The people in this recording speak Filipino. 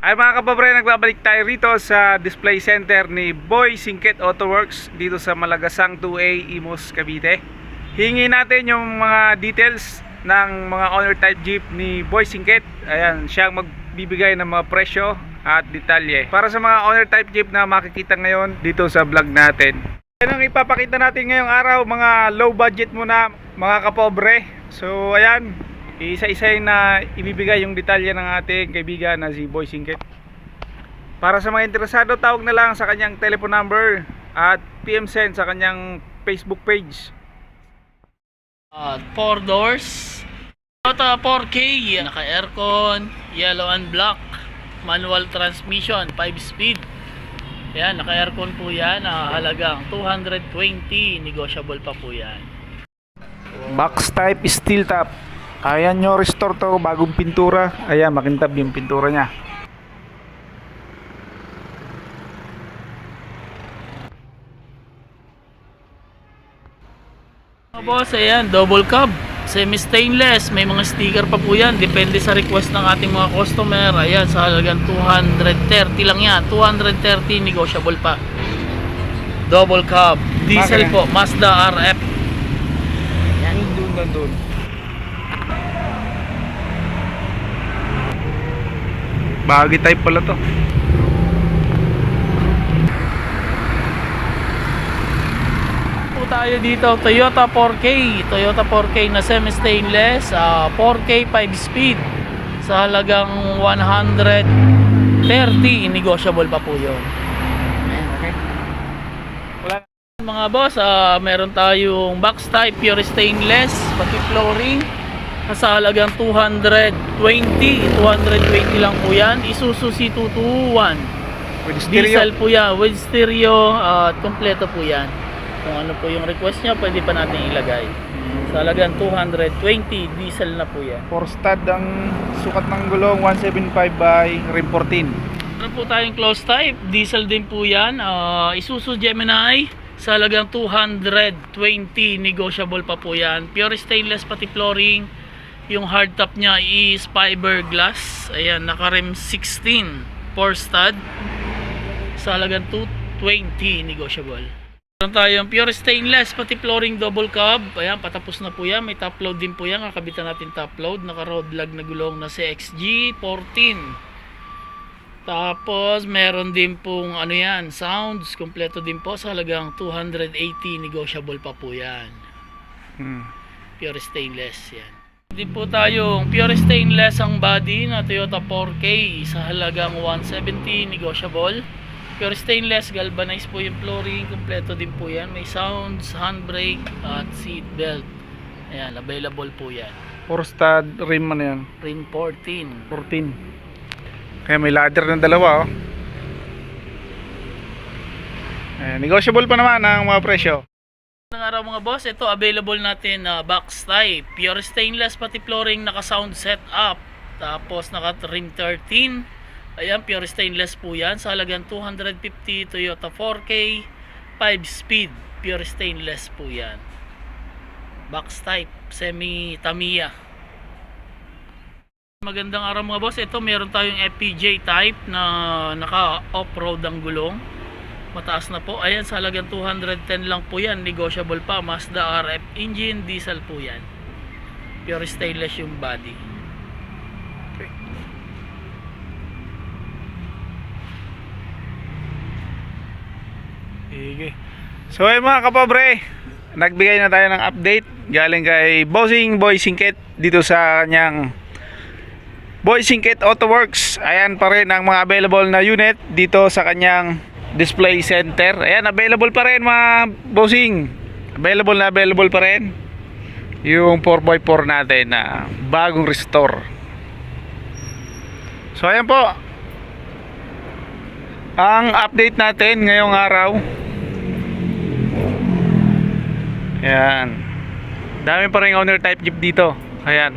Ay mga kapobre, nagbabalik tayo rito sa display center ni Boy Singket Auto Works dito sa Malagasang 2A, Imus, Cavite. Hingi natin yung mga details ng mga owner type jeep ni Boy Singket. Ayan, siya magbibigay ng mga presyo at detalye para sa mga owner type jeep na makikita ngayon dito sa vlog natin. Yan ang ipapakita natin ngayong araw, mga low budget muna mga kapobre. So ayan, isa-isa na ibibigay yung detalye ng ating kaibigan na si Boy Singket. Para sa mga interesado, tawag na lang sa kanyang telephone number at PM send sa kanyang Facebook page. 4 doors, Toyota 4K, naka-aircon, yellow and black, manual transmission, 5 speed. Yan, naka-aircon po yan, halagang 220, negotiable pa po yan. Box type steel top. Ayan nyo, restore to, bagong pintura. Ayan, makintab yung pintura nya. Mga boss, ayan, double cab, semi stainless, may mga sticker pa po yan, depende sa request ng ating mga customer. Ayan, sa halagang 230 lang yan, 230, negotiable pa. Double cab, diesel po, Mazda RF. Yan, nandun. Bagay type pala to. Tayo dito, Toyota 4K na semi stainless, 4K 5 speed sa halagang 130, negotiable pa po yun. Okay. Wala. Mga boss, meron tayong box type pure stainless pati flooring sa halagang 220 lang po yan. Isuzu C221 With diesel po yan, with stereo, kompleto po yan. Kung ano po yung request niya, pwede pa natin ilagay. Sa halagang 220, diesel na po yan. 4 stud ang sukat ng gulong, 175 by rim 14. Meron po tayong close type, diesel din po yan. Isuzu Gemini sa halagang 220, negotiable pa po yan. Pure stainless pati flooring. Yung hardtop niya is fiberglass. Ayan, naka-rim 16, 4 stud sa halagang 220, negotiable. Meron tayong pure stainless pati flooring double cab. Ayan, patapos na po yan. May top load din po yan. Kakabitan natin top load. Naka road lag na gulong na CXG 14. Tapos meron din pong ano yan, sounds. Kompleto din po sa halagang 280, negotiable pa po yan. Pure stainless yan. Din po tayong pure stainless ang body na Toyota 4K sa halagang 170, negotiable. Pure stainless, galvanized po yung flooring, kompleto din po yan. May sounds, handbrake at seat belt. Ayan, available po yan. 4 stud rim ano yan? Rim 14. 14. Kaya may ladder ng dalawa, oh. Ayan, negotiable pa naman ang mga presyo. Ng araw mga boss, ito available natin na box type. Pure stainless pati flooring, naka sound set up. Tapos naka rim 13. Ayan, pure stainless po yan sa halagang 250, Toyota 4K 5 speed, pure stainless po yan. Box type, semi Tamiya. Magandang araw mga boss, ito meron tayong FPJ type na naka off-road ang gulong, mataas na po. Ayan, sa halagang 210 lang po yan, negotiable pa. Mazda RF engine, diesel po yan, pure stainless yung body. Sige. So ay mga kapobre, nagbigay na tayo ng update galing kay Boy Singket dito sa kanyang Boy Singket Auto Works. Ayan pa rin ang mga available na unit dito sa kanyang display center. Ayan, available pa rin mga bossing. Available pa rin yung 4x4 natin na bagong restore. So ayan po ang update natin ngayong araw. Ayan, dami pa rin owner type jeep dito. Ayan,